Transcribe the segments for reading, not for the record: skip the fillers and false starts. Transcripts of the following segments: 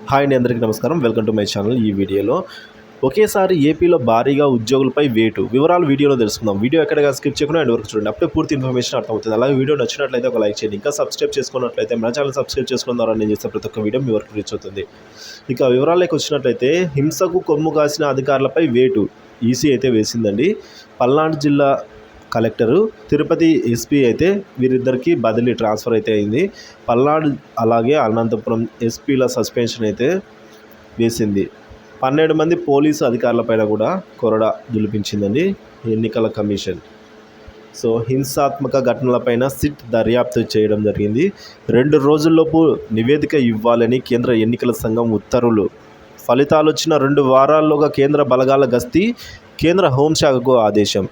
Hi అండి, అందరికీ నమస్కారం. Welcome to my channel. ఈ వీడియోలో ఒకేసారి ఏపీలో భారీగా ఉద్యోగులపై వేటు వివరాలు వీడియోలో తెలుసుకుందాం. వీడియో ఎక్కడగా స్కిప్ చేయకుండా ఎండ్ వరకు చూడండి. అప్పుడే పూర్తి ఇన్ఫర్మేషన్ అర్థమవుతుంది. అలాగే వీడియో నచ్చినట్లయితే ఒక లైక్ చేయండి. ఇంకా సబ్స్క్రైబ్ చేసుకున్నట్లయితే మన ఛానల్ సబ్స్క్రైబ్ చేసుకున్న ద్వారా నేను చేసే ప్రతి ఒక్క వీడియో మీ వరకు రీచ్ అవుతుంది. ఇక వివరాల్లోకి వచ్చినట్లయితే హింసకు కొమ్ము కాసిన అధికారులపై వేటు ఈసీ అయితే వేసిందండి. పల్నాడు జిల్లా కలెక్టరు, తిరుపతి ఎస్పీ అయితే వీరిద్దరికీ బదిలీ ట్రాన్స్ఫర్ అయితే అయింది. పల్నాడు అలాగే అనంతపురం ఎస్పీల సస్పెన్షన్ అయితే వేసింది. 12 మంది పోలీసు అధికారులపైన కూడా కొరడా జులిపించిందండి ఎన్నికల కమిషన్. సో హింసాత్మక ఘటనలపైన సిట్ దర్యాప్తు చేయడం జరిగింది. 2 రోజుల్లోపు నివేదిక ఇవ్వాలని కేంద్ర ఎన్నికల సంఘం ఉత్తర్వులు. ఫలితాలు వచ్చిన 2 వారాల్లోగా కేంద్ర బలగాల గస్తీ, కేంద్ర హోంశాఖకు ఆదేశం.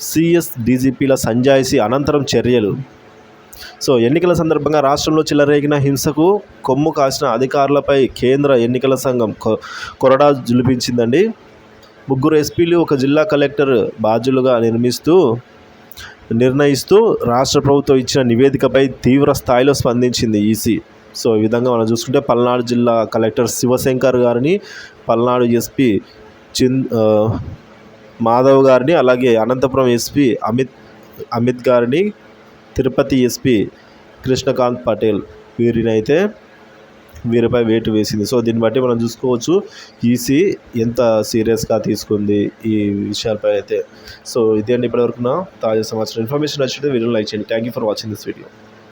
సిఎస్ డీజీపీల సంజాయిషీ అనంతరం చర్యలు. సో ఎన్నికల సందర్భంగా రాష్ట్రంలో చెలరేగిన హింసకు కొమ్ము కాసిన అధికారులపై కేంద్ర ఎన్నికల సంఘం కొరడా జులిపించిందండి. 3 ఎస్పీలు, 1 జిల్లా కలెక్టర్ బాధ్యులుగా నిర్ణయిస్తూ రాష్ట్ర ప్రభుత్వం ఇచ్చిన నివేదికపై తీవ్ర స్థాయిలో స్పందించింది ఈసీ. సో ఈ విధంగా మనం చూసుకుంటే పల్నాడు జిల్లా కలెక్టర్ శివశంకర్ గారిని, పల్నాడు ఎస్పీ మాధవ్ గారిని, అలాగే అనంతపురం ఎస్పీ అమిత్ గారిని, తిరుపతి ఎస్పీ కృష్ణకాంత్ పటేల్ వీరిపై వేటు వేసింది. సో దీన్ని బట్టి మనం చూసుకోవచ్చు ఈసీ ఎంత సీరియస్గా తీసుకుంది ఈ విషయాలపై అయితే. సో ఇదే అండి ఇప్పటివరకు నా తాజా సమాచారం. ఇన్ఫర్మేషన్ నచ్చితే వీడియోని లైక్ చేయండి. Thank you for watching this video.